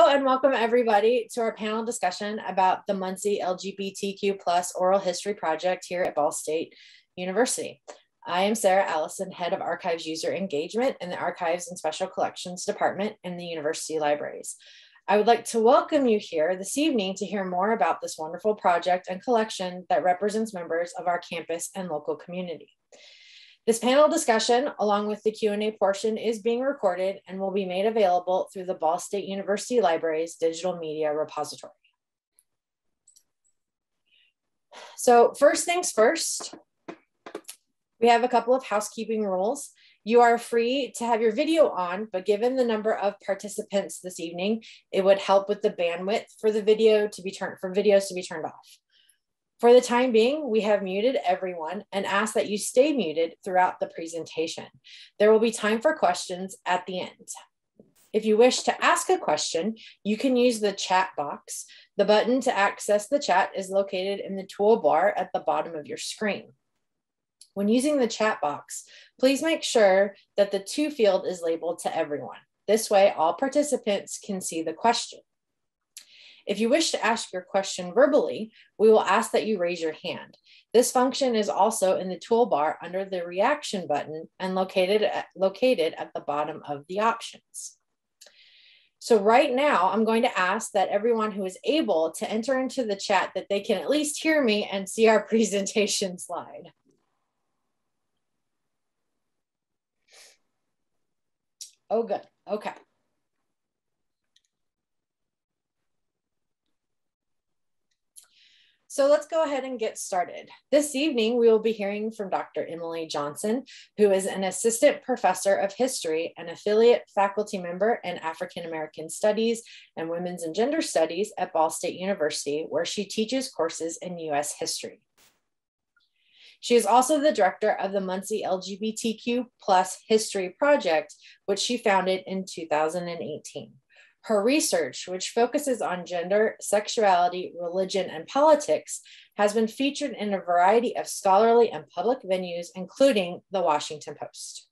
Hello and welcome everybody to our panel discussion about the Muncie LGBTQ plus oral history project here at Ball State University. I am Sarah Allison, Head of Archives User Engagement in the Archives and Special Collections Department in the University Libraries. I would like to welcome you here this evening to hear more about this wonderful project and collection that represents members of our campus and local community. This panel discussion, along with the Q&A portion, is being recorded and will be made available through the Ball State University Library's digital media repository. So first things first, we have a couple of housekeeping rules. You are free to have your video on, but given the number of participants this evening, it would help with the bandwidth for the videos to be turned off. For the time being, we have muted everyone and ask that you stay muted throughout the presentation. There will be time for questions at the end. If you wish to ask a question, you can use the chat box. The button to access the chat is located in the toolbar at the bottom of your screen. When using the chat box, please make sure that the to field is labeled to everyone. This way, all participants can see the question. If you wish to ask your question verbally, we will ask that you raise your hand. This function is also in the toolbar under the reaction button and located at the bottom of the options. So right now, I'm going to ask that everyone who is able to enter into the chat that they can at least hear me and see our presentation slide. Oh, good. Okay. So let's go ahead and get started. This evening, we will be hearing from Dr. Emily Johnson, who is an assistant professor of history and affiliate faculty member in African American Studies and Women's and Gender Studies at Ball State University, where she teaches courses in U.S. history. She is also the director of the Muncie LGBTQ plus History Project, which she founded in 2018. Her research, which focuses on gender, sexuality, religion, and politics, has been featured in a variety of scholarly and public venues, including the Washington Post.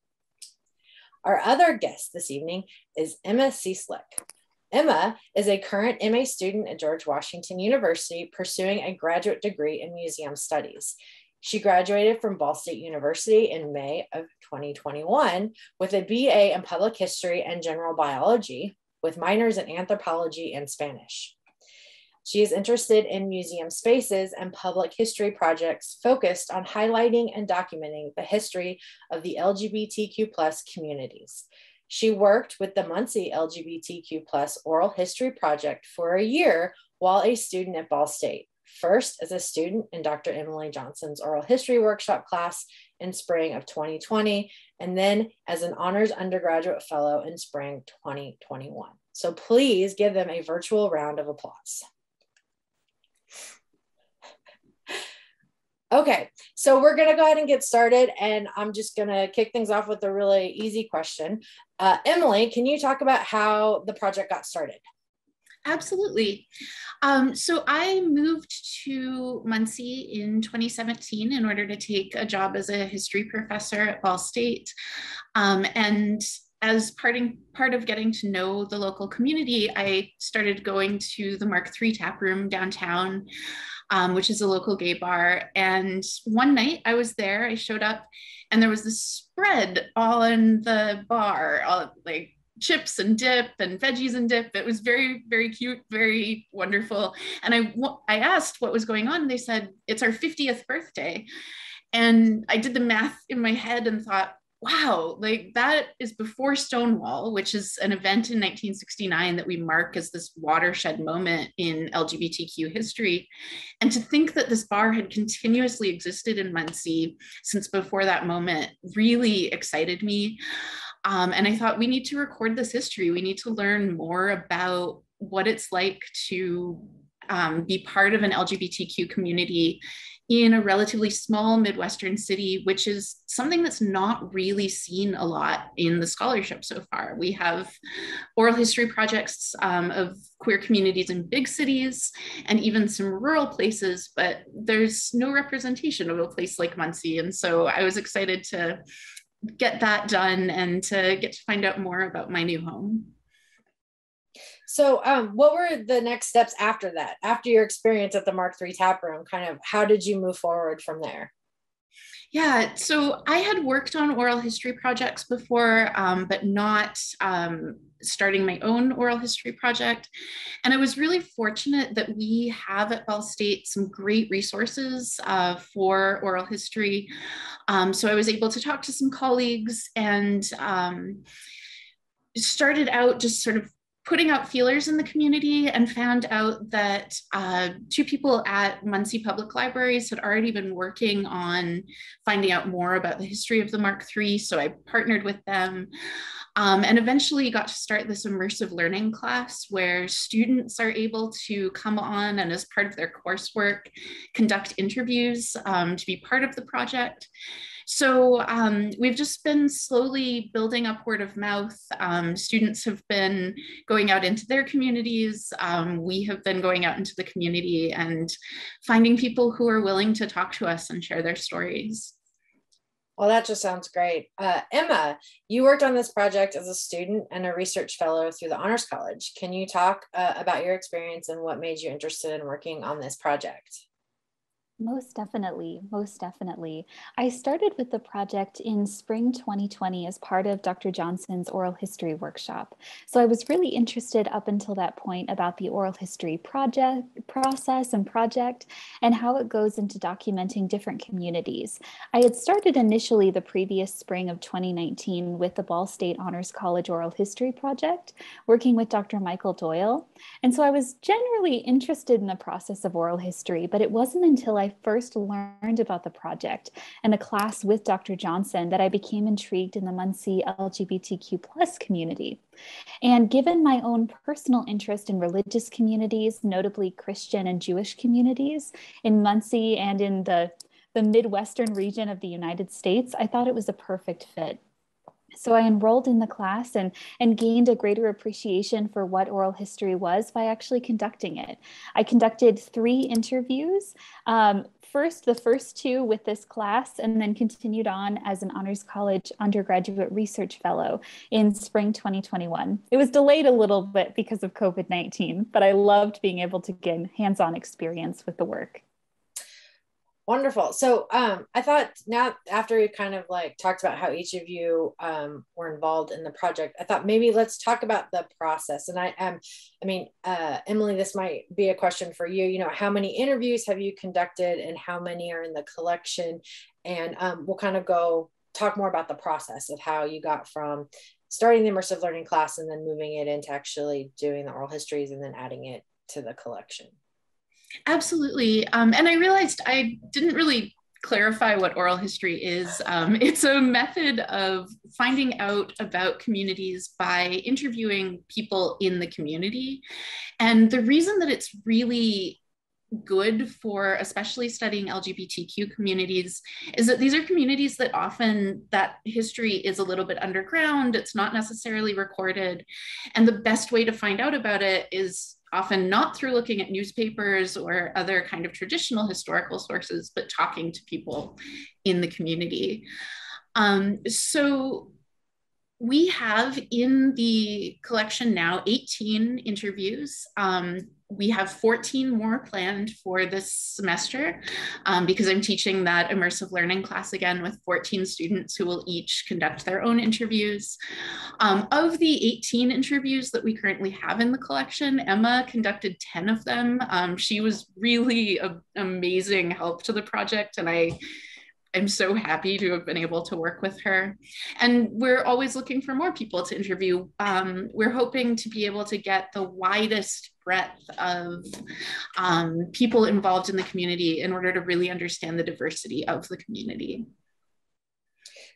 Our other guest this evening is Emma Cieslik. Emma is a current MA student at George Washington University, pursuing a graduate degree in museum studies. She graduated from Ball State University in May of 2021 with a BA in public history and general biology, with minors in anthropology and Spanish. She is interested in museum spaces and public history projects focused on highlighting and documenting the history of the LGBTQ plus communities. She worked with the Muncie LGBTQ plus Oral History Project for a year while a student at Ball State. First as a student in Dr. Emily Johnson's oral history workshop class in spring of 2020, and then as an honors undergraduate fellow in spring 2021. So please give them a virtual round of applause. Okay, so we're gonna go ahead and get started, and I'm just gonna kick things off with a really easy question. Emily, can you talk about how the project got started? Absolutely. So I moved to Muncie in 2017 in order to take a job as a history professor at Ball State. And as part of getting to know the local community, I started going to the Mark III Tap Room downtown, which is a local gay bar. And one night I was there, I showed up, and there was this spread all in the bar, all like chips and dip and veggies and dip. It was very, very cute, very wonderful. And I asked what was going on, and they said, it's our 50th birthday. And I did the math in my head and thought, wow, like that is before Stonewall, which is an event in 1969 that we mark as this watershed moment in LGBTQ history. And to think that this bar had continuously existed in Muncie since before that moment really excited me. And I thought, we need to record this history. We need to learn more about what it's like to be part of an LGBTQ community in a relatively small Midwestern city, which is something that's not really seen a lot in the scholarship so far. We have oral history projects of queer communities in big cities and even some rural places, but there's no representation of a place like Muncie. And so I was excited to get that done and to get to find out more about my new home. So what were the next steps after that? After your experience at the Mark III tap room, kind of how did you move forward from there? Yeah, so I had worked on oral history projects before, but not starting my own oral history project. And I was really fortunate that we have at Ball State some great resources for oral history. So I was able to talk to some colleagues and started out just sort of putting out feelers in the community and found out that two people at Muncie Public Libraries had already been working on finding out more about the history of the Mark III. So I partnered with them and eventually got to start this immersive learning class where students are able to come on and as part of their coursework, conduct interviews to be part of the project. So we've just been slowly building up word of mouth. Students have been going out into their communities. We have been going out into the community and finding people who are willing to talk to us and share their stories. Well, that just sounds great. Emma, you worked on this project as a student and a research fellow through the Honors College. Can you talk about your experience and what made you interested in working on this project? Most definitely, most definitely. I started with the project in spring 2020 as part of Dr. Johnson's oral history workshop. So I was really interested up until that point about the oral history process and how it goes into documenting different communities. I had started initially the previous spring of 2019 with the Ball State Honors College Oral History Project, working with Dr. Michael Doyle. And so I was generally interested in the process of oral history, but it wasn't until I first learned about the project and a class with Dr. Johnson that I became intrigued in the Muncie LGBTQ+ community. And given my own personal interest in religious communities, notably Christian and Jewish communities in Muncie and in the Midwestern region of the United States, I thought it was a perfect fit. So I enrolled in the class and gained a greater appreciation for what oral history was by actually conducting it. I conducted 3 interviews. The first 2 with this class, and then continued on as an Honors College undergraduate research fellow in spring 2021. It was delayed a little bit because of COVID-19, but I loved being able to gain hands-on experience with the work. Wonderful. So I thought now after we kind of like talked about how each of you were involved in the project, I thought maybe let's talk about the process. And Emily, this might be a question for you. You know, how many interviews have you conducted and how many are in the collection? And we'll kind of talk more about the process of how you got from starting the immersive learning class and then moving it into actually doing the oral histories and then adding it to the collection. Absolutely. And I realized I didn't really clarify what oral history is. It's a method of finding out about communities by interviewing people in the community. And the reason that it's really good for especially studying LGBTQ communities is that these are communities that often that history is a little bit underground. It's not necessarily recorded. And the best way to find out about it is often not through looking at newspapers or other kind of traditional historical sources, but talking to people in the community. So we have in the collection now 18 interviews. We have 14 more planned for this semester because I'm teaching that immersive learning class again with 14 students who will each conduct their own interviews. Of the 18 interviews that we currently have in the collection, Emma conducted 10 of them. She was really an amazing help to the project, and I'm so happy to have been able to work with her. And we're always looking for more people to interview. We're hoping to be able to get the widest breadth of people involved in the community in order to really understand the diversity of the community.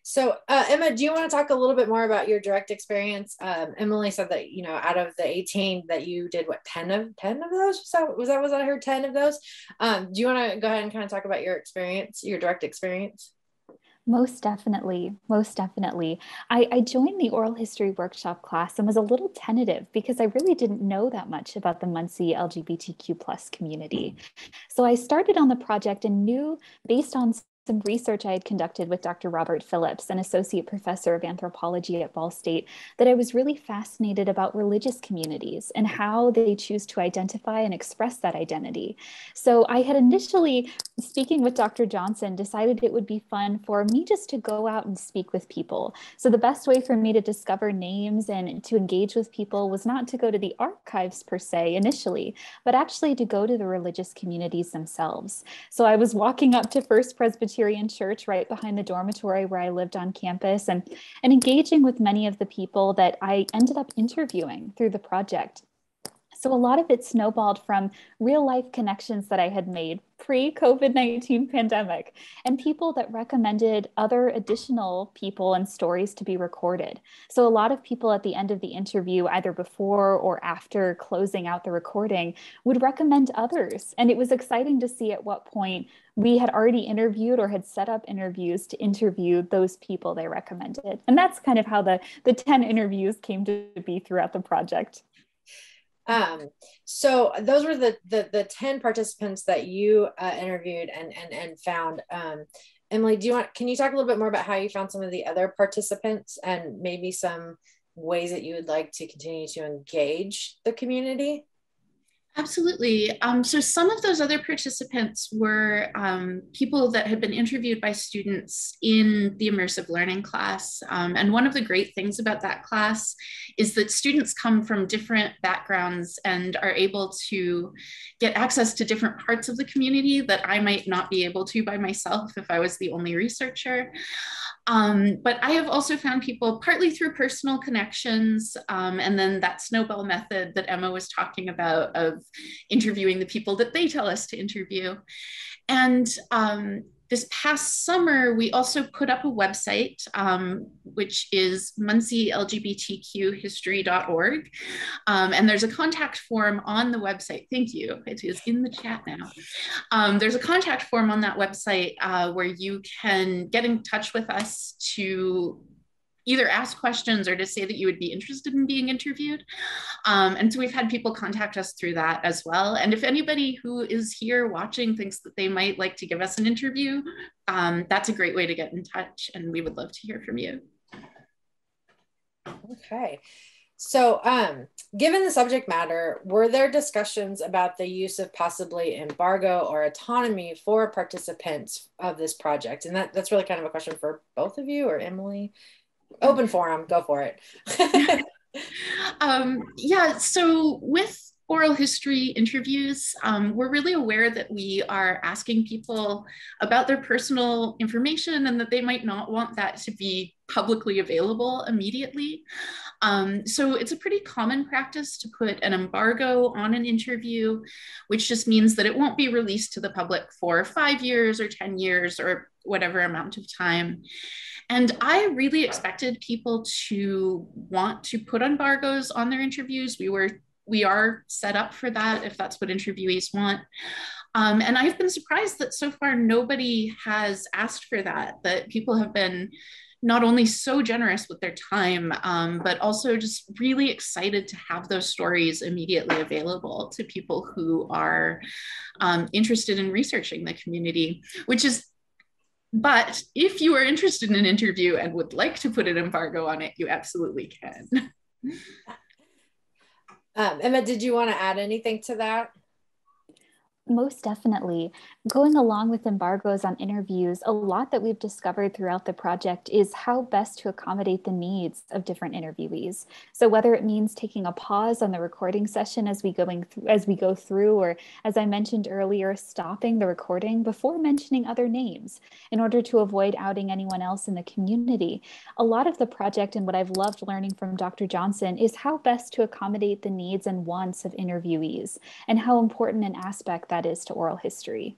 So Emma, do you want to talk a little bit more about your direct experience? Emily said that, you know, out of the 18 that you did, what, 10 of those? Was that I heard 10 of those? Do you want to go ahead and kind of talk about your experience, your direct experience? Most definitely, most definitely. I joined the oral history workshop class and was a little tentative because I really didn't know that much about the Muncie LGBTQ+ community. So I started on the project and knew based on some research I had conducted with Dr. Robert Phillips, an associate professor of anthropology at Ball State, that I was really fascinated about religious communities and how they choose to identify and express that identity. So I had initially, speaking with Dr. Johnson, decided it would be fun for me just to go out and speak with people. So the best way for me to discover names and to engage with people was not to go to the archives per se initially, but actually to go to the religious communities themselves. So I was walking up to First Presbyterian Church right behind the dormitory where I lived on campus and engaging with many of the people that I ended up interviewing through the project. So a lot of it snowballed from real life connections that I had made pre-COVID-19 pandemic and people that recommended other additional people and stories to be recorded. So a lot of people at the end of the interview, either before or after closing out the recording, would recommend others. And it was exciting to see at what point we had already interviewed or had set up interviews to interview those people they recommended. And that's kind of how the 10 interviews came to be throughout the project. So those were the 10 participants that you interviewed and found. Emily, can you talk a little bit more about how you found some of the other participants and maybe some ways that you would like to continue to engage the community? Absolutely. So some of those other participants were people that had been interviewed by students in the immersive learning class. And one of the great things about that class is that students come from different backgrounds and are able to get access to different parts of the community that I might not be able to by myself if I was the only researcher. But I have also found people partly through personal connections, and then that snowball method that Emma was talking about of interviewing the people that they tell us to interview. And this past summer, we also put up a website, which is muncielgbtqhistory.org. And there's a contact form on the website. Thank you. It is in the chat now. There's a contact form on that website where you can get in touch with us to either ask questions or to say that you would be interested in being interviewed. And so we've had people contact us through that as well. And if anybody who is here watching thinks that they might like to give us an interview, that's a great way to get in touch, and we would love to hear from you. Okay. So given the subject matter, were there discussions about the use of possibly embargo or autonomy for participants of this project? And that's really kind of a question for both of you, or Emily. Open forum, go for it. Yeah, so with oral history interviews, we're really aware that we are asking people about their personal information and that they might not want that to be publicly available immediately. So it's a pretty common practice to put an embargo on an interview, which just means that it won't be released to the public for 5 years or 10 years or whatever amount of time. And I really expected people to want to put embargoes on their interviews. We are set up for that if that's what interviewees want. And I've been surprised that so far nobody has asked for that people have been not only so generous with their time, but also just really excited to have those stories immediately available to people who are interested in researching the community, but if you are interested in an interview and would like to put an embargo on it, you absolutely can. Emma, did you want to add anything to that? Most definitely. Going along with embargoes on interviews, a lot that we've discovered throughout the project is how best to accommodate the needs of different interviewees. So whether it means taking a pause on the recording session as we go through, or as I mentioned earlier, stopping the recording before mentioning other names in order to avoid outing anyone else in the community. A lot of the project and what I've loved learning from Dr. Johnson is how best to accommodate the needs and wants of interviewees and how important an aspect that is to oral history.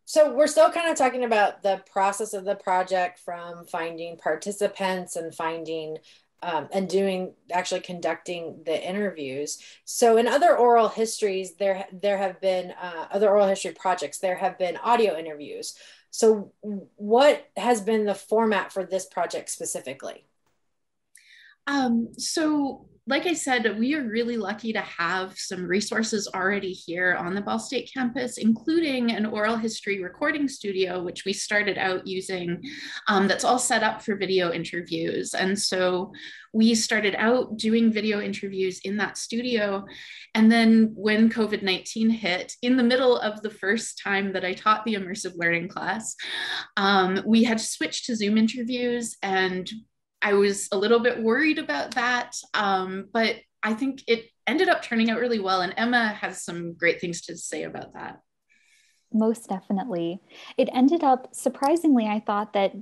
So we're still kind of talking about the process of the project, from finding participants and finding and actually conducting the interviews. So in other oral histories, there have been other oral history projects, there have been audio interviews. So what has been the format for this project specifically? So like I said, we are really lucky to have some resources already here on the Ball State campus, including an oral history recording studio, which we started out using, that's all set up for video interviews. And so we started out doing video interviews in that studio. And then when COVID-19 hit, in the middle of the first time that I taught the immersive learning class, we had to switch to Zoom interviews, and I was a little bit worried about that, but I think it ended up turning out really well. And Emma has some great things to say about that. Most definitely. It ended up, surprisingly, I thought that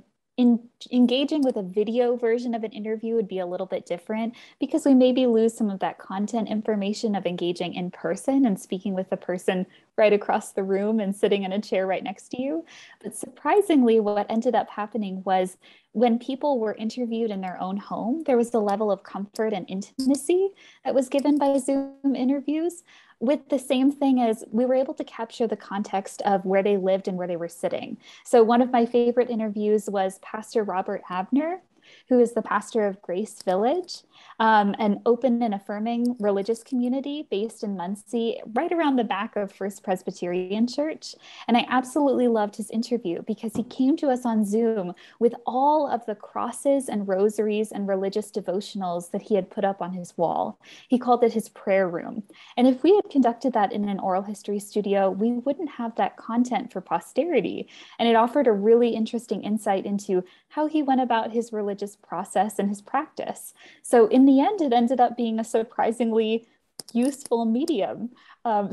engaging with a video version of an interview would be a little bit different, because we maybe lose some of that content information of engaging in person and speaking with the person right across the room and sitting in a chair right next to you. But surprisingly, what ended up happening was when people were interviewed in their own home, there was a level of comfort and intimacy that was given by Zoom interviews, with the same thing as we were able to capture the context of where they lived and where they were sitting. So one of my favorite interviews was Pastor Robert Abner, who is the pastor of Grace Village, an open and affirming religious community based in Muncie, right around the back of First Presbyterian Church. And I absolutely loved his interview because he came to us on Zoom with all of the crosses and rosaries and religious devotionals that he had put up on his wall. He called it his prayer room. And if we had conducted that in an oral history studio, we wouldn't have that content for posterity. And it offered a really interesting insight into how he went about his religious process and his practice. So in the end, it ended up being a surprisingly useful medium.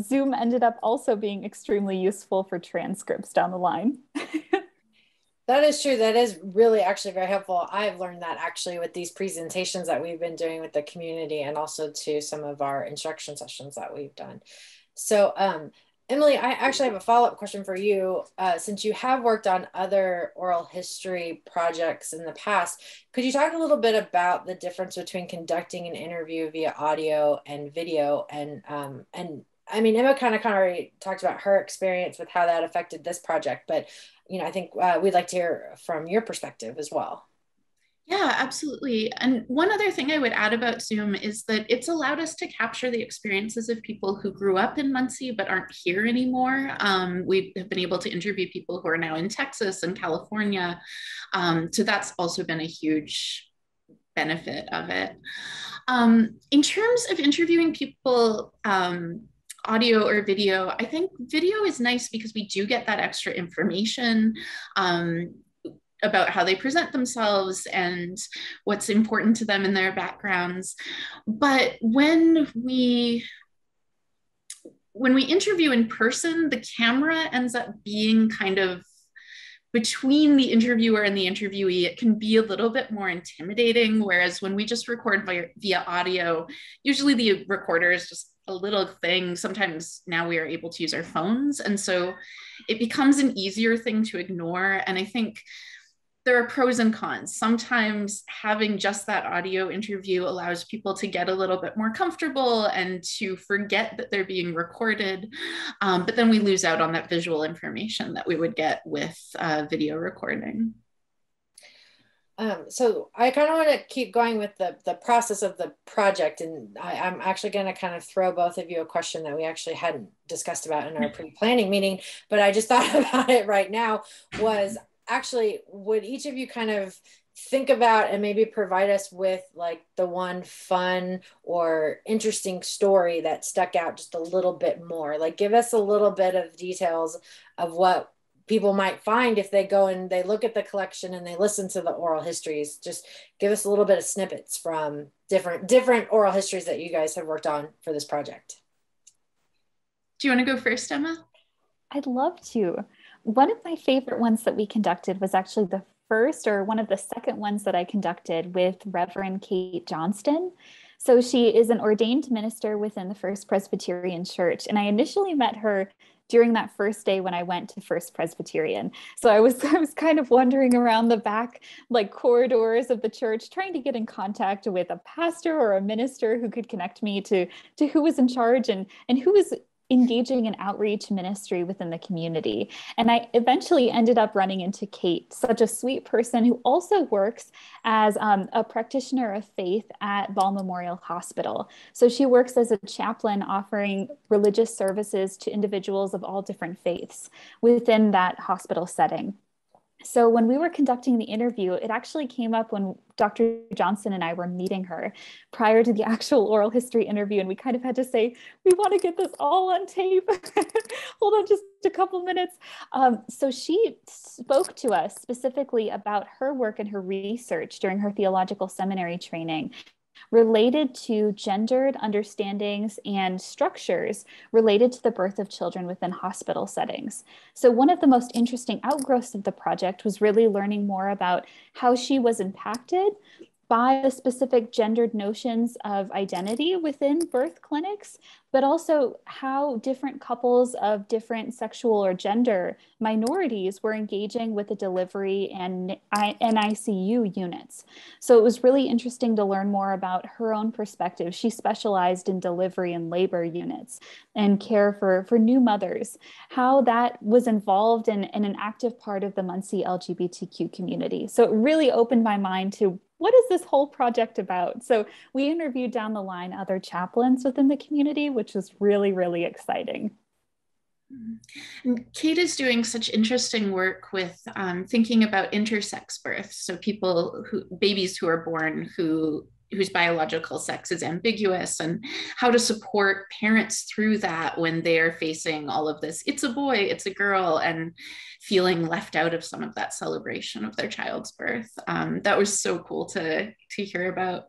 Zoom ended up also being extremely useful for transcripts down the line. That is true. That is really actually very helpful. I've learned that actually with these presentations that we've been doing with the community, and also to some of our instruction sessions that we've done. So Emily, I actually have a follow-up question for you. Since you have worked on other oral history projects in the past, could you talk a little bit about the difference between conducting an interview via audio and video? And I mean, Emma kind of already talked about her experience with how that affected this project, but I think we'd like to hear from your perspective as well. Yeah, absolutely. And one other thing I would add about Zoom is that it's allowed us to capture the experiences of people who grew up in Muncie but aren't here anymore. We have been able to interview people who are now in Texas and California. So that's also been a huge benefit of it. In terms of interviewing people, audio or video, I think video is nice because we do get that extra information about how they present themselves and what's important to them in their backgrounds. But when we interview in person, the camera ends up being kind of between the interviewer and the interviewee. It can be a little bit more intimidating, whereas when we just record via audio, usually the recorder is just a little thing. Sometimes now we are able to use our phones, and so it becomes an easier thing to ignore. And I think there are pros and cons. Sometimes having just that audio interview allows people to get a little bit more comfortable and to forget that they're being recorded. But then we lose out on that visual information that we would get with video recording. So I kind of want to keep going with the process of the project. And I'm actually going to kind of throw both of you a question that we actually hadn't discussed about in our pre-planning meeting, but I just thought about it right now was, actually, would each of you kind of think about and maybe provide us with like the one fun or interesting story that stuck out just a little bit more? Like give us a little bit of details of what people might find if they go and they look at the collection and they listen to the oral histories. Just give us a little bit of snippets from different oral histories that you guys have worked on for this project. Do you want to go first, Emma? I'd love to. One of my favorite ones that we conducted was actually the first or one of the second ones that I conducted with Reverend Kate Johnston. So she is an ordained minister within the First Presbyterian Church. And I initially met her during that first day when I went to First Presbyterian. So I was kind of wandering around the back like corridors of the church, trying to get in contact with a pastor or a minister who could connect me to who was in charge and who was engaging in outreach ministry within the community. And I eventually ended up running into Kate, such a sweet person who also works as a practitioner of faith at Ball Memorial Hospital. So she works as a chaplain offering religious services to individuals of all different faiths within that hospital setting. So when we were conducting the interview, it actually came up when Dr. Johnson and I were meeting her prior to the actual oral history interview. And we kind of had to say, we want to get this all on tape. Hold on just a couple minutes. So she spoke to us specifically about her work and her research during her theological seminary training related to gendered understandings and structures related to the birth of children within hospital settings. So one of the most interesting outgrowths of the project was really learning more about how she was impacted by the specific gendered notions of identity within birth clinics, but also how different couples of different sexual or gender minorities were engaging with the delivery and NICU units. So it was really interesting to learn more about her own perspective. She specialized in delivery and labor units and care for new mothers, how that was involved in an active part of the Muncie LGBTQ community. So it really opened my mind to what is this whole project about? So we interviewed down the line other chaplains within the community, which was really, really exciting. And Kate is doing such interesting work with thinking about intersex births. So babies who are born whose biological sex is ambiguous, and how to support parents through that when they're facing all of this, it's a boy, it's a girl, and feeling left out of some of that celebration of their child's birth. That was so cool to hear about.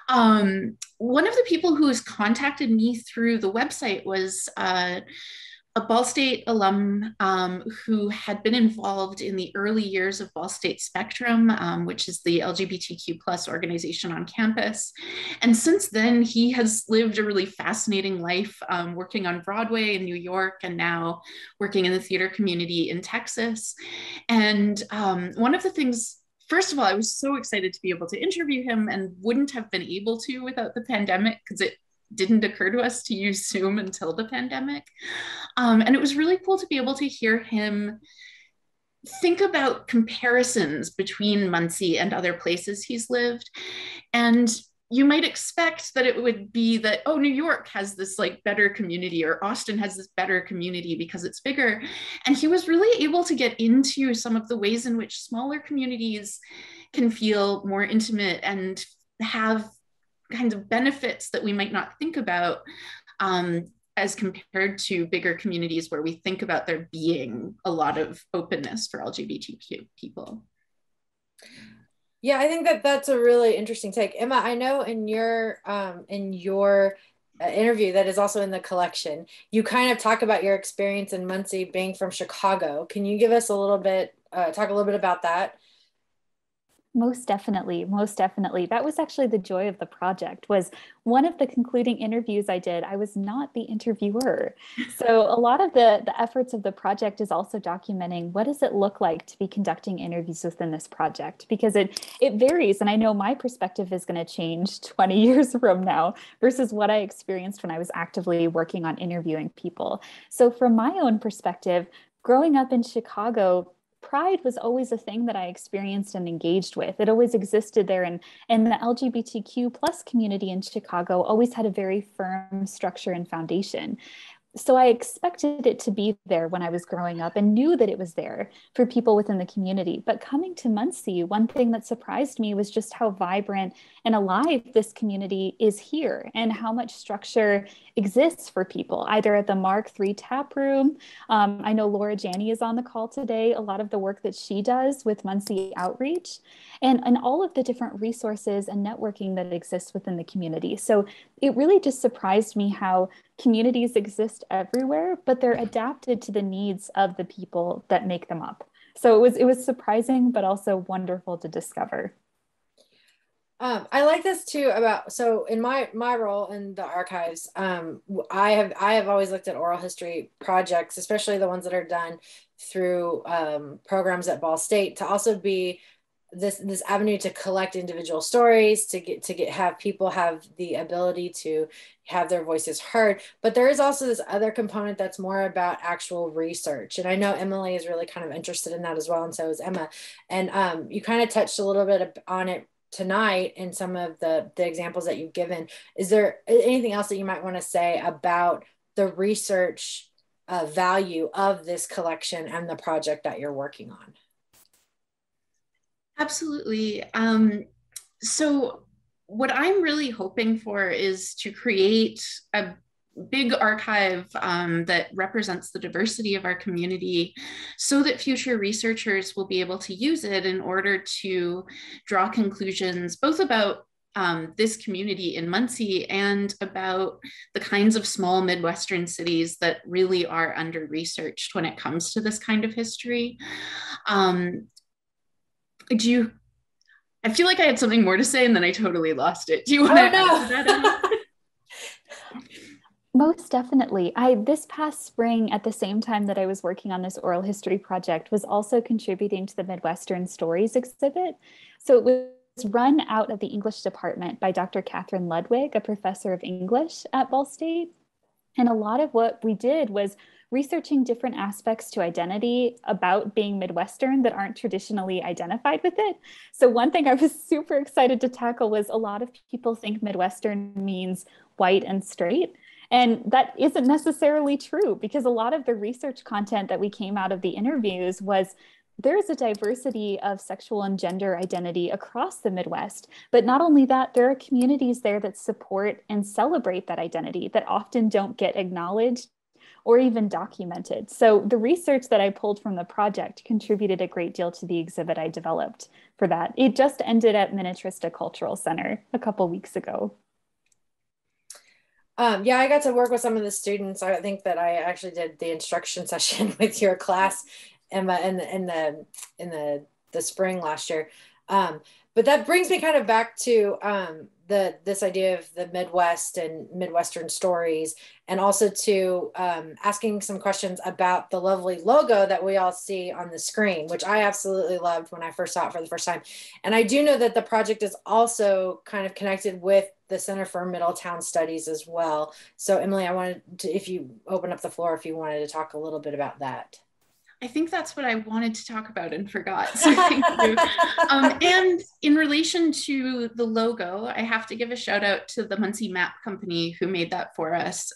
One of the people who has contacted me through the website was a Ball State alum who had been involved in the early years of Ball State Spectrum, which is the LGBTQ plus organization on campus. And since then, he has lived a really fascinating life working on Broadway in New York, and now working in the theater community in Texas. And one of the things, first of all, I was so excited to be able to interview him, and wouldn't have been able to without the pandemic, because it didn't occur to us to use Zoom until the pandemic. And it was really cool to be able to hear him think about comparisons between Muncie and other places he's lived. And you might expect that it would be that, oh, New York has this like better community, or Austin has this better community because it's bigger. And he was really able to get into some of the ways in which smaller communities can feel more intimate and have kinds of benefits that we might not think about as compared to bigger communities where we think about there being a lot of openness for LGBTQ people. Yeah, I think that that's a really interesting take. Emma, I know in your interview that is also in the collection, you kind of talk about your experience in Muncie being from Chicago. Can you give us a little bit, talk a little bit about that? Most definitely, most definitely. That was actually the joy of the project. Was one of the concluding interviews I did, I was not the interviewer. So a lot of the efforts of the project is also documenting what does it look like to be conducting interviews within this project, because it varies. And I know my perspective is going to change 20 years from now versus what I experienced when I was actively working on interviewing people. So from my own perspective, growing up in Chicago, pride was always a thing that I experienced and engaged with. It always existed there. And the LGBTQ plus community in Chicago always had a very firm structure and foundation. So I expected it to be there when I was growing up and knew that it was there for people within the community. But coming to Muncie, one thing that surprised me was just how vibrant and alive this community is here, and how much structure exists for people, either at the Mark III tap room. I know Laura Janney is on the call today. A lot of the work that she does with Muncie Outreach, and all of the different resources and networking that exists within the community. So it really just surprised me how communities exist everywhere, but they're adapted to the needs of the people that make them up. So it was surprising, but also wonderful to discover. I like this too about, so in my role in the archives, I have always looked at oral history projects, especially the ones that are done through programs at Ball State, to also be this avenue to collect individual stories, to have people have the ability to have their voices heard. But there is also this other component that's more about actual research. And I know Emily is really kind of interested in that as well. And so is Emma. And you kind of touched a little bit on it tonight in some of the examples that you've given. Is there anything else that you might want to say about the research value of this collection and the project that you're working on? Absolutely. So what I'm really hoping for is to create a big archive that represents the diversity of our community so that future researchers will be able to use it in order to draw conclusions both about this community in Muncie and about the kinds of small Midwestern cities that really are under-researched when it comes to this kind of history. I feel like I had something more to say and then I totally lost it. Do you want to add to that? Most definitely. This past spring, at the same time that I was working on this oral history project, was also contributing to the Midwestern Stories exhibit. So it was run out of the English department by Dr. Catherine Ludwig, a professor of English at Ball State. And a lot of what we did was researching different aspects to identity about being Midwestern that aren't traditionally identified with it. So one thing I was super excited to tackle was a lot of people think Midwestern means white and straight. And that isn't necessarily true, because a lot of the research content that we came out of the interviews was there's a diversity of sexual and gender identity across the Midwest. But not only that, there are communities there that support and celebrate that identity that often don't get acknowledged or even documented. So the research that I pulled from the project contributed a great deal to the exhibit I developed for that. It just ended at Minnetrista Cultural Center a couple weeks ago. Yeah, I got to work with some of the students. I think that I actually did the instruction session with your class, Emma, in the spring last year. But that brings me kind of back to this idea of the Midwest and Midwestern stories, and also to asking some questions about the lovely logo that we all see on the screen, which I absolutely loved when I first saw it for the first time. And I do know that the project is also kind of connected with the Center for Middletown Studies as well. So Emily, I wanted to, if you open up the floor, if you wanted to talk a little bit about that. I think that's what I wanted to talk about and forgot. So thank you. And in relation to the logo, I have to give a shout out to the Muncie Map Company who made that for us.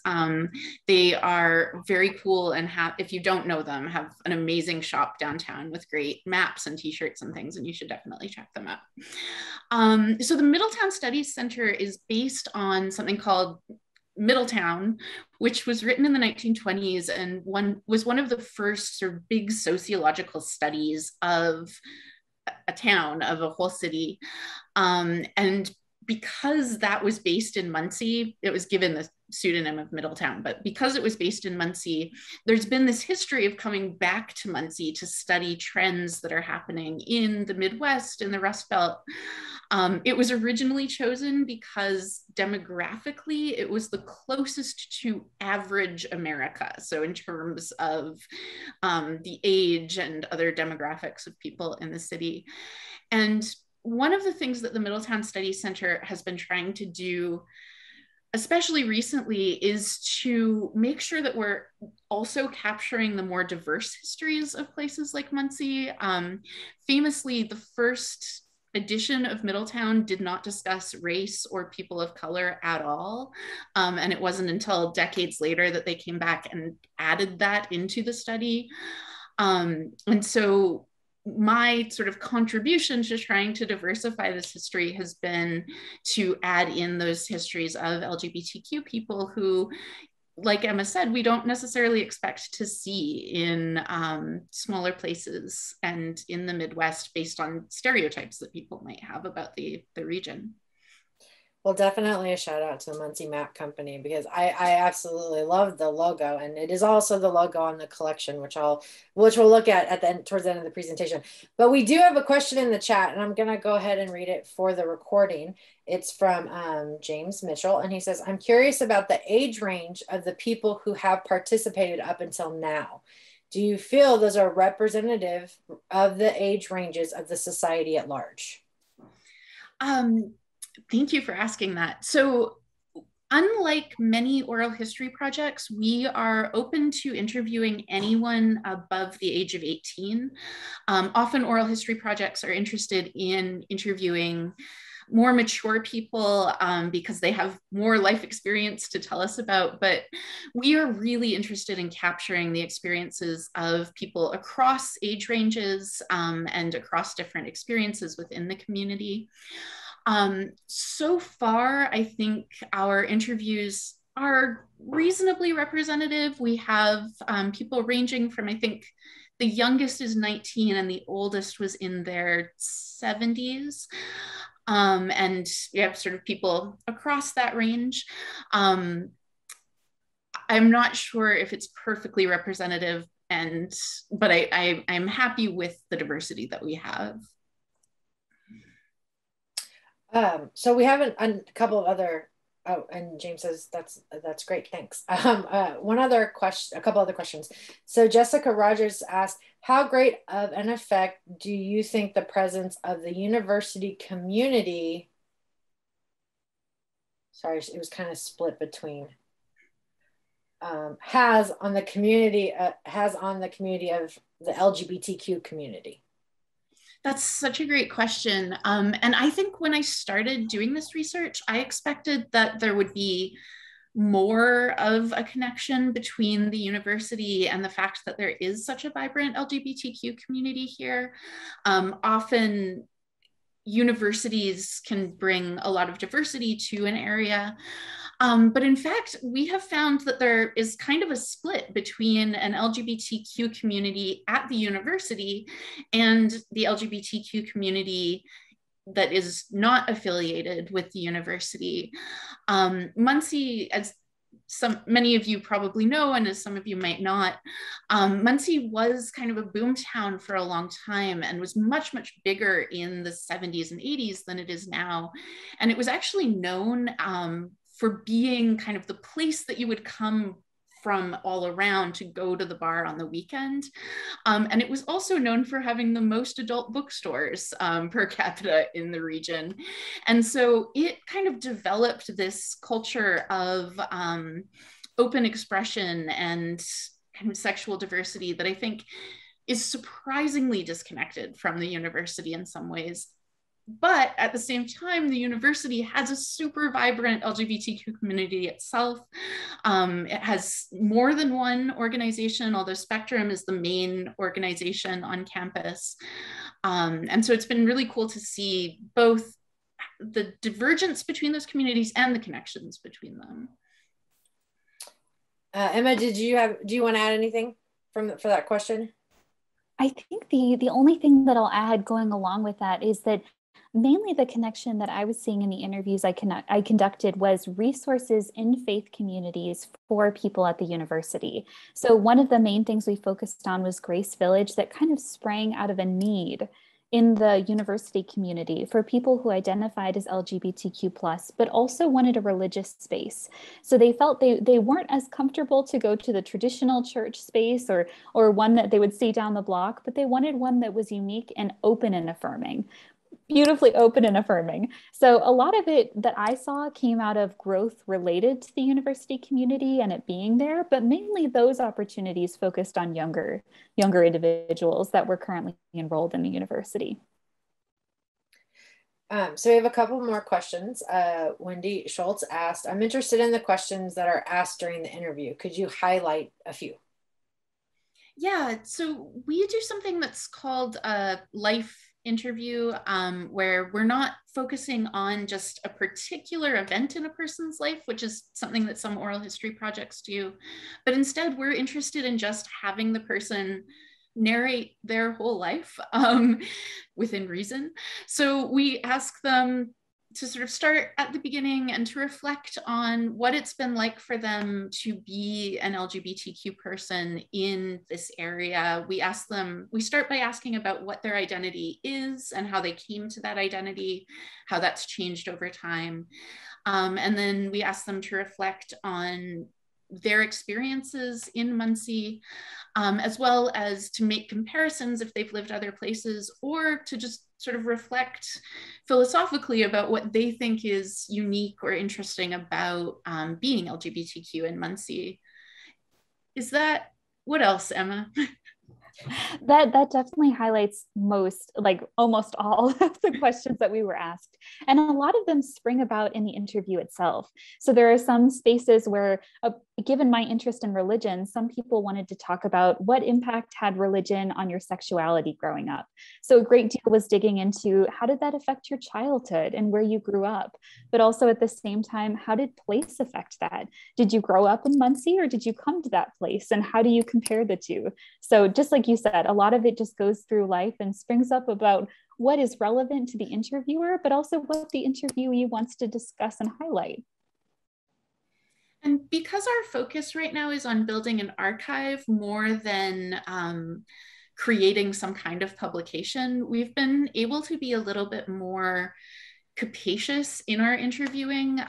They are very cool and if you don't know them, have an amazing shop downtown with great maps and t-shirts and things, and you should definitely check them out. So the Middletown Studies Center is based on something called Middletown, which was written in the 1920s and was one of the first sort of big sociological studies of a town, of a whole city. And because that was based in Muncie, it was given the pseudonym of Middletown, but because it was based in Muncie, there's been this history of coming back to Muncie to study trends that are happening in the Midwest, in the Rust Belt. It was originally chosen because demographically, it was the closest to average America. So in terms of the age and other demographics of people in the city. And one of the things that the Middletown Studies Center has been trying to do, especially recently, is to make sure that we're also capturing the more diverse histories of places like Muncie. Famously, the first edition of Middletown did not discuss race or people of color at all. And it wasn't until decades later that they came back and added that into the study. And so my sort of contribution to trying to diversify this history has been to add in those histories of LGBTQ people who, like Emma said, we don't necessarily expect to see in smaller places and in the Midwest based on stereotypes that people might have about the region. Well, definitely a shout out to the Muncie Map Company, because I absolutely love the logo, and it is also the logo on the collection, which we'll look at the end, towards the end of the presentation. But we do have a question in the chat, and I'm gonna go ahead and read it for the recording. It's from James Mitchell, and he says, "I'm curious about the age range of the people who have participated up until now. Do you feel those are representative of the age ranges of the society at large? Thank you for asking that. So unlike many oral history projects, we are open to interviewing anyone above the age of 18. Often oral history projects are interested in interviewing more mature people because they have more life experience to tell us about, but we are really interested in capturing the experiences of people across age ranges and across different experiences within the community. So far, I think our interviews are reasonably representative. We have people ranging from, I think, the youngest is 19 and the oldest was in their 70s. And we have sort of people across that range. I'm not sure if it's perfectly representative, but I'm happy with the diversity that we have. So we have a couple of other, oh, and James says that's great, thanks. One other question, a couple other questions. So Jessica Rogers asked, how great of an effect do you think the presence of the university community, sorry, it was kind of split between, has on the community of the LGBTQ community? That's such a great question. And I think when I started doing this research, I expected that there would be more of a connection between the university and the fact that there is such a vibrant LGBTQ community here. Often universities can bring a lot of diversity to an area. But in fact, we have found that there is kind of a split between an LGBTQ community at the university and the LGBTQ community that is not affiliated with the university. Muncie, as many of you probably know, and as some of you might not, Muncie was kind of a boomtown for a long time and was much, much bigger in the 70s and 80s than it is now. And it was actually known for being kind of the place that you would come from all around to go to the bar on the weekend. And it was also known for having the most adult bookstores per capita in the region. And so it kind of developed this culture of open expression and kind of sexual diversity that I think is surprisingly disconnected from the university in some ways. But at the same time, the university has a super vibrant LGBTQ community itself. It has more than one organization, although Spectrum is the main organization on campus. And so it's been really cool to see both the divergence between those communities and the connections between them. Emma, do you want to add anything for that question? I think the only thing that I'll add going along with that is that mainly the connection that I was seeing in the interviews I conducted was resources in faith communities for people at the university. So one of the main things we focused on was Grace Village that kind of sprang out of a need in the university community for people who identified as LGBTQ+, but also wanted a religious space. So they felt they weren't as comfortable to go to the traditional church space or one that they would see down the block, but they wanted one that was unique and open and affirming. Beautifully open and affirming. So a lot of it that I saw came out of growth related to the university community and it being there, but mainly those opportunities focused on younger individuals that were currently enrolled in the university. So we have a couple more questions. Wendy Schultz asked, I'm interested in the questions that are asked during the interview. Could you highlight a few? Yeah, so we do something that's called a life interview where we're not focusing on just a particular event in a person's life, which is something that some oral history projects do, but instead we're interested in just having the person narrate their whole life within reason. So we ask them to sort of start at the beginning and to reflect on what it's been like for them to be an LGBTQ person in this area. We start by asking about what their identity is and how they came to that identity, how that's changed over time. And then we ask them to reflect on their experiences in Muncie, as well as to make comparisons if they've lived other places, or to just sort of reflect philosophically about what they think is unique or interesting about being LGBTQ in Muncie. Is that, what else, Emma? That definitely highlights most, like almost all of the questions that we were asked. And a lot of them spring about in the interview itself. So there are some spaces where, given my interest in religion, some people wanted to talk about what impact had religion on your sexuality growing up. So a great deal was digging into how did that affect your childhood and where you grew up? But also at the same time, how did place affect that? Did you grow up in Muncie or did you come to that place? And how do you compare the two? So just like you said, a lot of it just goes through life and springs up about what is relevant to the interviewer, but also what the interviewee wants to discuss and highlight. And because our focus right now is on building an archive more than creating some kind of publication, we've been able to be a little bit more capacious in our interviewing.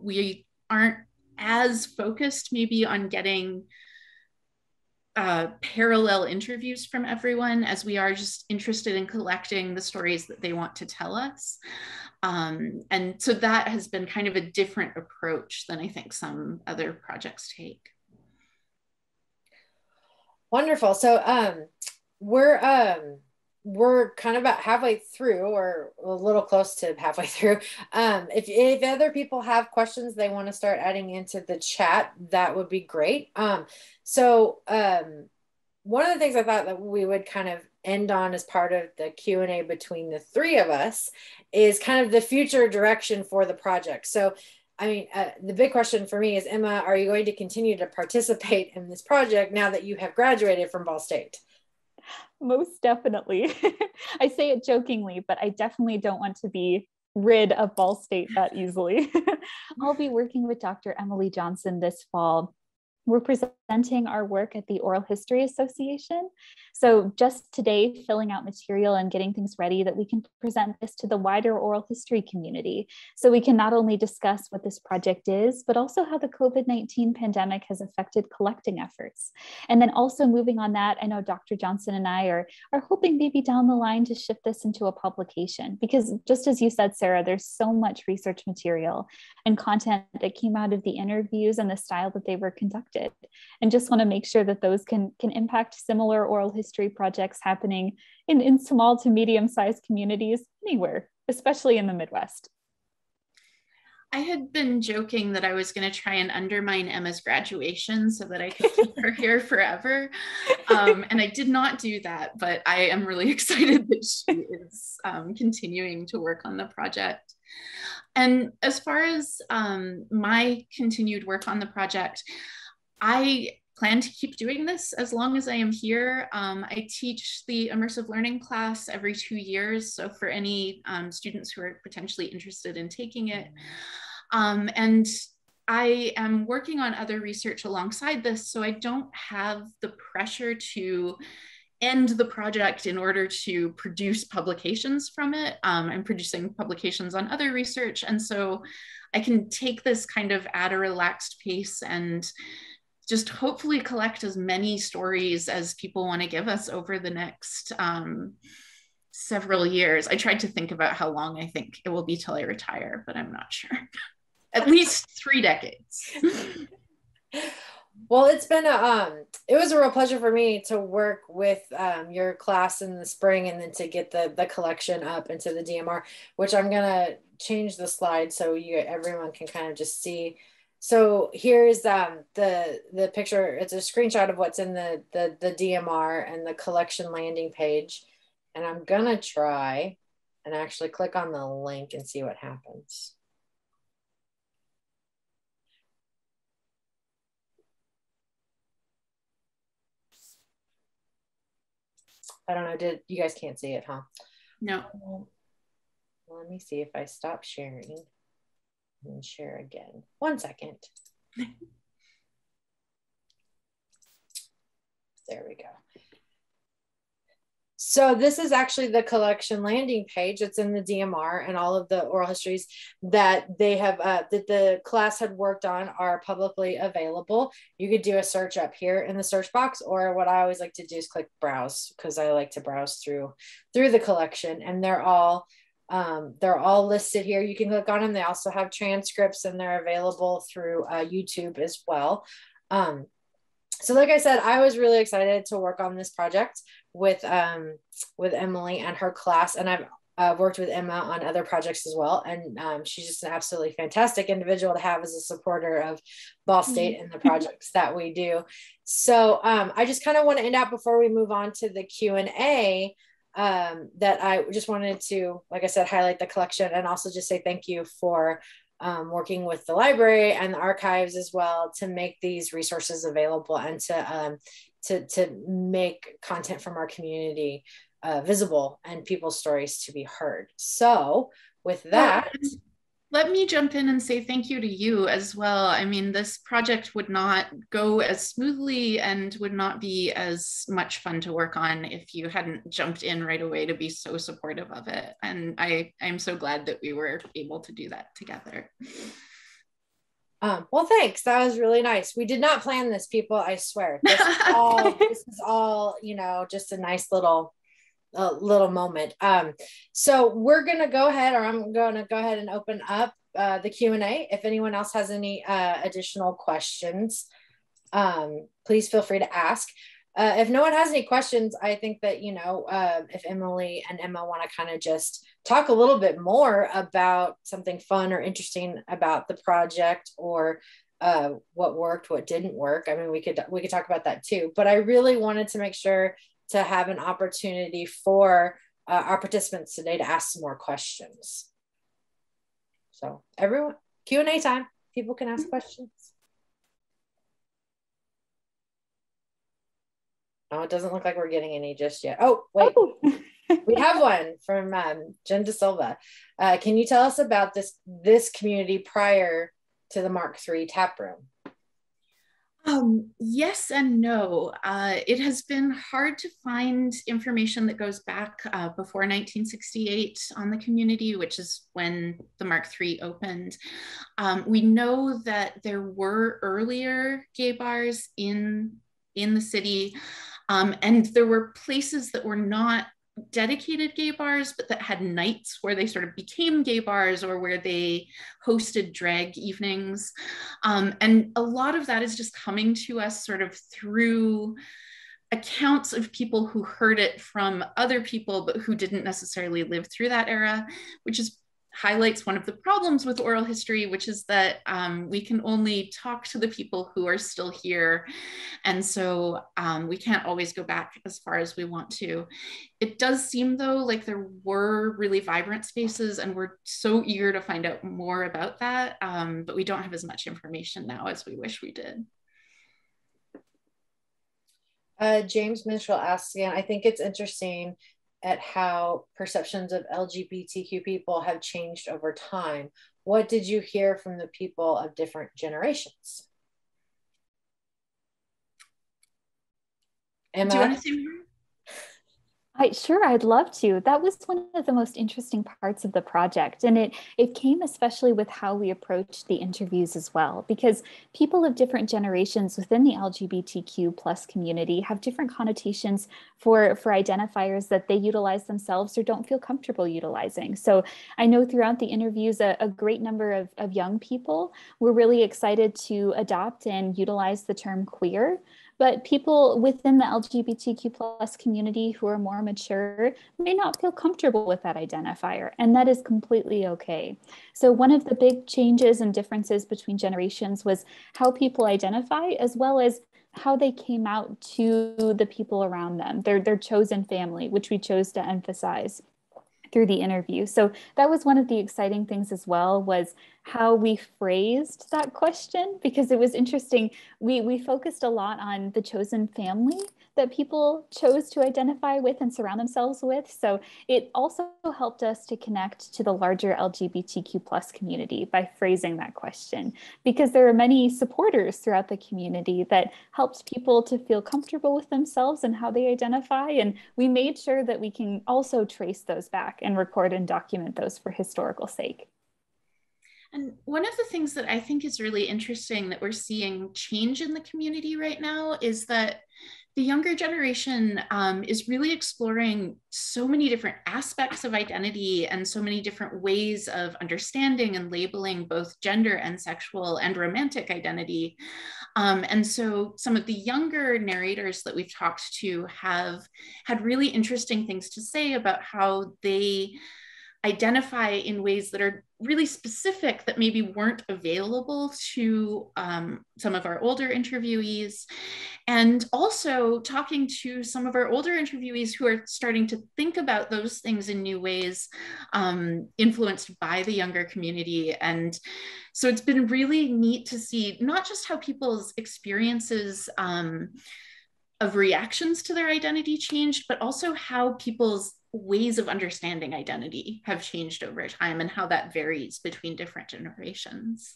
We aren't as focused maybe on getting parallel interviews from everyone as we are just interested in collecting the stories that they want to tell us. And so that has been kind of a different approach than I think some other projects take. Wonderful. So we're kind of about halfway through, or a little close to halfway through. If other people have questions they want to start adding into the chat, that would be great. One of the things I thought that we would kind of end on as part of the Q&A between the three of us is kind of the future direction for the project. So, I mean, the big question for me is, Emma, are you going to continue to participate in this project now that you have graduated from Ball State? Most definitely. I say it jokingly, but I definitely don't want to be rid of Ball State that easily. I'll be working with Dr. Emily Johnson this fall. We're presenting our work at the Oral History Association. So just today, filling out material and getting things ready that we can present this to the wider oral history community. So we can not only discuss what this project is, but also how the COVID-19 pandemic has affected collecting efforts. And then also moving on that, I know Dr. Johnson and I are hoping maybe down the line to shift this into a publication, because just as you said, Sarah, there's so much research material and content that came out of the interviews and the style that they were conducted. And just want to make sure that those can impact similar oral history projects happening in small to medium-sized communities anywhere, especially in the Midwest. I had been joking that I was going to try and undermine Emma's graduation so that I could keep her here forever. And I did not do that, but I am really excited that she is continuing to work on the project. And as far as my continued work on the project, I plan to keep doing this as long as I am here. I teach the immersive learning class every 2 years. So for any students who are potentially interested in taking it. And I am working on other research alongside this, so I don't have the pressure to end the project in order to produce publications from it. I'm producing publications on other research. And so I can take this kind of at a relaxed pace and just hopefully collect as many stories as people want to give us over the next several years. I tried to think about how long I think it will be till I retire, but I'm not sure. At least 3 decades. Well, it's been it was a real pleasure for me to work with your class in the spring, and then to get the collection up into the DMR, which I'm gonna change the slide so everyone can kind of just see. So here's the picture. It's a screenshot of what's in the DMR and the collection landing page. And I'm gonna try and actually click on the link and see what happens. I don't know, you guys can't see it, huh? No. Well, let me see if I stop sharing and share again. 1 second. There we go. So this is actually the collection landing page. It's in the DMR, and all of the oral histories that they have that the class had worked on are publicly available. You could do a search up here in the search box, or what I always like to do is click browse, because I like to browse through the collection, and they're all listed here. You can click on them. They also have transcripts, and they're available through YouTube as well. So like I said, I was really excited to work on this project with Emily and her class, and I've worked with Emma on other projects as well, and she's just an absolutely fantastic individual to have as a supporter of Ball State and the projects that we do. So I just kind of want to end out before we move on to the Q&A, that I just wanted to, like I said, highlight the collection, and also just say thank you for working with the library and the archives as well to make these resources available, and to make content from our community visible and people's stories to be heard. So with that, let me jump in and say thank you to you as well. I mean, this project would not go as smoothly and would not be as much fun to work on if you hadn't jumped in right away to be so supportive of it. And I'm so glad that we were able to do that together. Well, thanks. That was really nice. We did not plan this, people. I swear. This is all, you know, just a nice little moment. So we're going to go ahead, or I'm going to go ahead and open up the Q&A. If anyone else has any additional questions, please feel free to ask. If no one has any questions, I think that, you know, if Emily and Emma want to kind of just talk a little bit more about something fun or interesting about the project, or what worked, what didn't work. I mean, we could talk about that too, but I really wanted to make sure to have an opportunity for our participants today to ask some more questions. So everyone, Q&A time. People can ask questions. Oh, it doesn't look like we're getting any just yet. Oh, wait. Oh. We have one from Jen De Silva. Can you tell us about this community prior to the Mark III tap room? Yes and no. It has been hard to find information that goes back before 1968 on the community, which is when the Mark III opened. We know that there were earlier gay bars in the city, and there were places that were not dedicated gay bars, but that had nights where they sort of became gay bars, or where they hosted drag evenings. And a lot of that is just coming to us sort of through accounts of people who heard it from other people, but who didn't necessarily live through that era, which highlights one of the problems with oral history, which is that we can only talk to the people who are still here. And so we can't always go back as far as we want to. It does seem though like there were really vibrant spaces, and we're so eager to find out more about that, but we don't have as much information now as we wish we did. James Mitchell asks again, I think it's interesting at how perceptions of LGBTQ people have changed over time. What did you hear from the people of different generations? Emma? Do you want to say more? Sure, I'd love to. That was one of the most interesting parts of the project. And it came especially with how we approached the interviews as well, because people of different generations within the LGBTQ plus community have different connotations for identifiers that they utilize themselves or don't feel comfortable utilizing. So I know throughout the interviews, a great number of young people were really excited to adopt and utilize the term queer. But people within the LGBTQ plus community who are more mature may not feel comfortable with that identifier, and that is completely okay. So one of the big changes and differences between generations was how people identify, as well as how they came out to the people around them, their chosen family, which we chose to emphasize through the interview. So that was one of the exciting things as well, was how we phrased that question, because it was interesting. We focused a lot on the chosen family, that people chose to identify with and surround themselves with. So it also helped us to connect to the larger LGBTQ plus community by phrasing that question, because there are many supporters throughout the community that helped people to feel comfortable with themselves and how they identify. And we made sure that we can also trace those back and record and document those for historical sake. And one of the things that I think is really interesting that we're seeing change in the community right now is that the younger generation is really exploring so many different aspects of identity and so many different ways of understanding and labeling both gender and sexual and romantic identity. And so some of the younger narrators that we've talked to have had really interesting things to say about how they identify in ways that are really specific that maybe weren't available to some of our older interviewees. And also talking to some of our older interviewees who are starting to think about those things in new ways, influenced by the younger community. And so it's been really neat to see not just how people's experiences of reactions to their identity changed, but also how people's ways of understanding identity have changed over time and how that varies between different generations.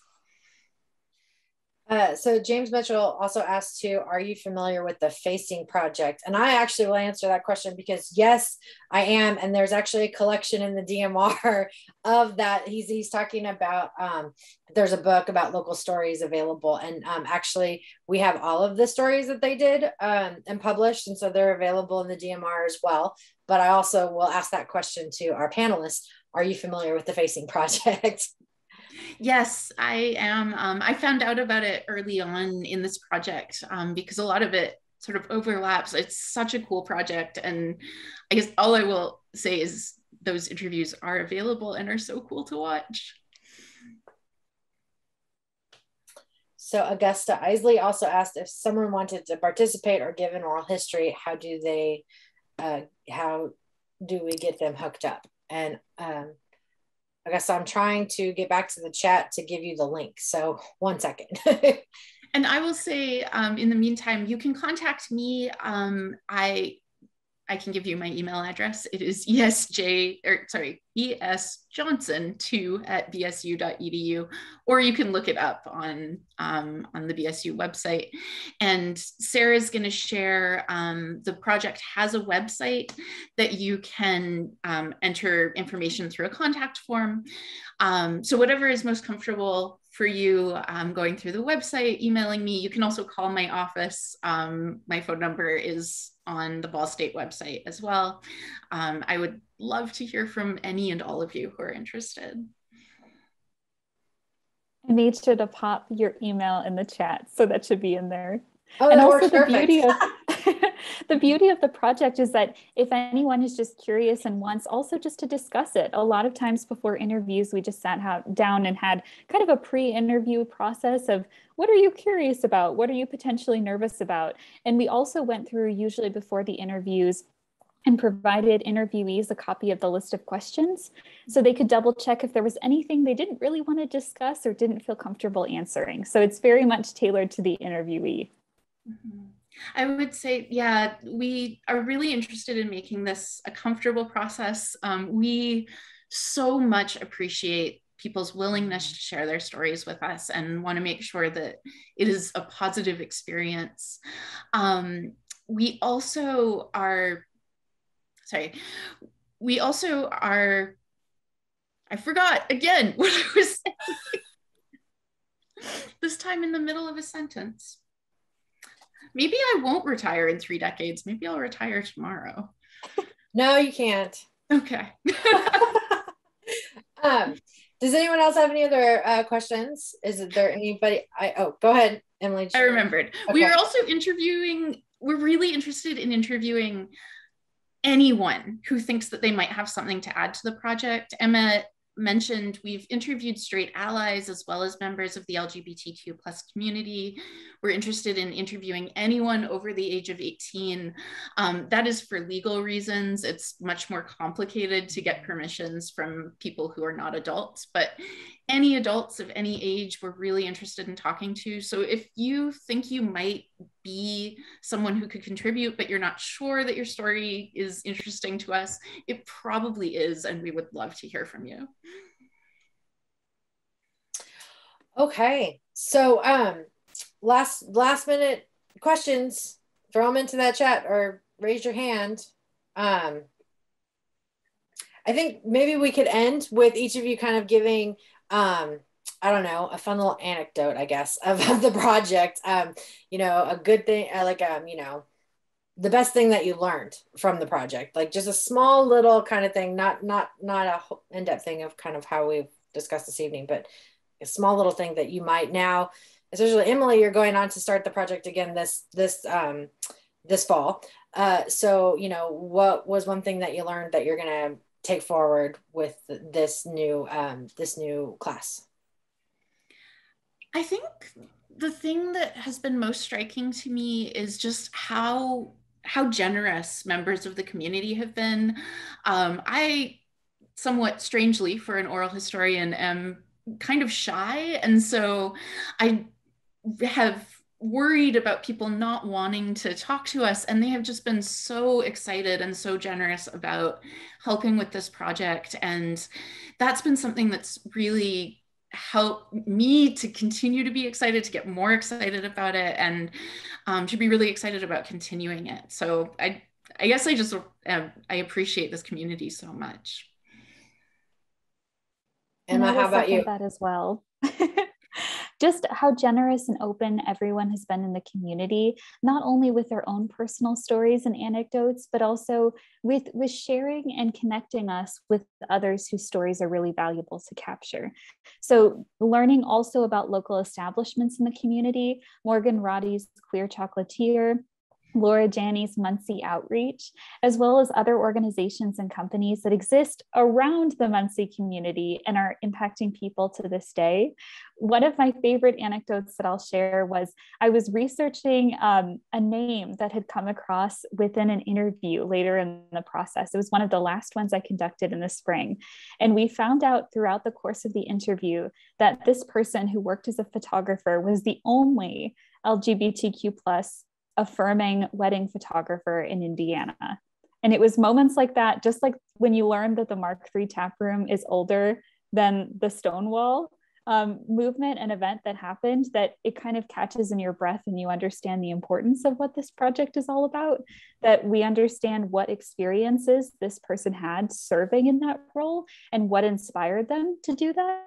So James Mitchell also asked too, are you familiar with the Facing Project? And I actually will answer that question because yes, I am. And there's actually a collection in the DMR of that. He's talking about, there's a book about local stories available. And actually we have all of the stories that they did and published. And so they're available in the DMR as well. But I also will ask that question to our panelists. Are you familiar with the Facing Project? Yes, I am. I found out about it early on in this project because a lot of it sort of overlaps. It's such a cool project. And I guess all I will say is those interviews are available and are so cool to watch. So Augusta Isley also asked if someone wanted to participate or give an oral history, how do we get them hooked up? And I guess I'm trying to get back to the chat to give you the link. So 1 second. And I will say, in the meantime, you can contact me. I can give you my email address. It is esjohnson2@bsu.edu, or you can look it up on the BSU website. And Sarah's going to share, the project has a website that you can enter information through a contact form. So whatever is most comfortable for you, going through the website, emailing me. You can also call my office. My phone number is on the Ball State website as well. I would love to hear from any and all of you who are interested. I made sure to pop your email in the chat, so that should be in there. Oh, and that also works the perfect. beauty of the beauty of the project is that if anyone is just curious and wants also just to discuss it, a lot of times before interviews, we just sat down and had kind of a pre-interview process of what are you curious about? What are you potentially nervous about? And we also went through, usually before the interviews, and provided interviewees a copy of the list of questions so they could double check if there was anything they didn't really want to discuss or didn't feel comfortable answering. So it's very much tailored to the interviewee. Mm-hmm. I would say, yeah, we are really interested in making this a comfortable process. We so much appreciate people's willingness to share their stories with us and want to make sure that it is a positive experience. We also are, I forgot again what I was saying. This time in the middle of a sentence. Maybe I won't retire in 3 decades. Maybe I'll retire tomorrow. No, you can't. Okay. Does anyone else have any other questions? Is there anybody? Go ahead, Emily. I remembered. Okay. We are also we're really interested in interviewing anyone who thinks that they might have something to add to the project. Emma mentioned we've interviewed straight allies as well as members of the LGBTQ plus community. We're interested in interviewing anyone over the age of 18. That is for legal reasons. It's much more complicated to get permissions from people who are not adults, but any adults of any age we're really interested in talking to. So if you think you might be someone who could contribute, but you're not sure that your story is interesting to us, it probably is, and we would love to hear from you. Okay, so last minute questions, throw them into that chat or raise your hand. I think maybe we could end with each of you kind of giving, I don't know, a fun little anecdote, I guess, of the project. You know, a good thing, like, you know, the best thing that you learned from the project, like just a small little kind of thing, not a in-depth thing of kind of how we've discussed this evening, but a small little thing that you might now, especially Emily, you're going on to start the project again this fall. So, you know, what was one thing that you learned that you're going to take forward with this new class? I think the thing that has been most striking to me is just how generous members of the community have been. I, somewhat strangely for an oral historian, am kind of shy, and so I have worried about people not wanting to talk to us, and they have just been so excited and so generous about helping with this project, and that's been something that's really helped me to continue to be excited, to get more excited about it, and to be really excited about continuing it. So I guess I just I appreciate this community so much. Emma, how about you? That as well. Just how generous and open everyone has been in the community, not only with their own personal stories and anecdotes, but also with sharing and connecting us with others whose stories are really valuable to capture. So learning also about local establishments in the community, Morgan Roddy's Queer Chocolatier, Laura Janney's Muncie Outreach, as well as other organizations and companies that exist around the Muncie community and are impacting people to this day. One of my favorite anecdotes that I'll share was I was researching a name that had come across within an interview later in the process. It was one of the last ones I conducted in the spring. And we found out throughout the course of the interview that this person who worked as a photographer was the only LGBTQ+ affirming wedding photographer in Indiana. And it was moments like that, just like when you learn that the Mark III tap room is older than the Stonewall movement and event that happened, that it kind of catches in your breath and you understand the importance of what this project is all about, that we understand what experiences this person had serving in that role and what inspired them to do that.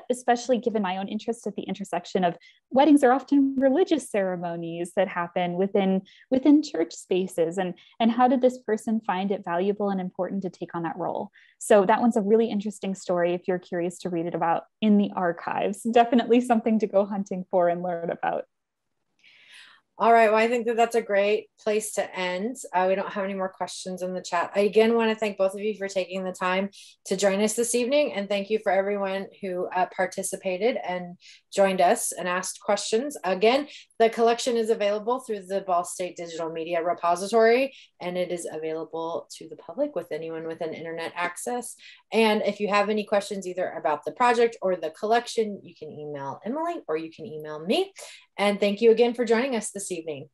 Especially given my own interest at the intersection of weddings are often religious ceremonies that happen within church spaces, and how did this person find it valuable and important to take on that role? So that one's a really interesting story if you're curious to read it about in the archives. Definitely something to go hunting for and learn about. All right, well, I think that that's a great place to end. We don't have any more questions in the chat. I again want to thank both of you for taking the time to join us this evening. And thank you for everyone who participated and joined us and asked questions. Again, the collection is available through the Ball State Digital Media Repository, and it is available to the public with anyone with an internet access. And if you have any questions either about the project or the collection, you can email Emily or you can email me. And thank you again for joining us this evening.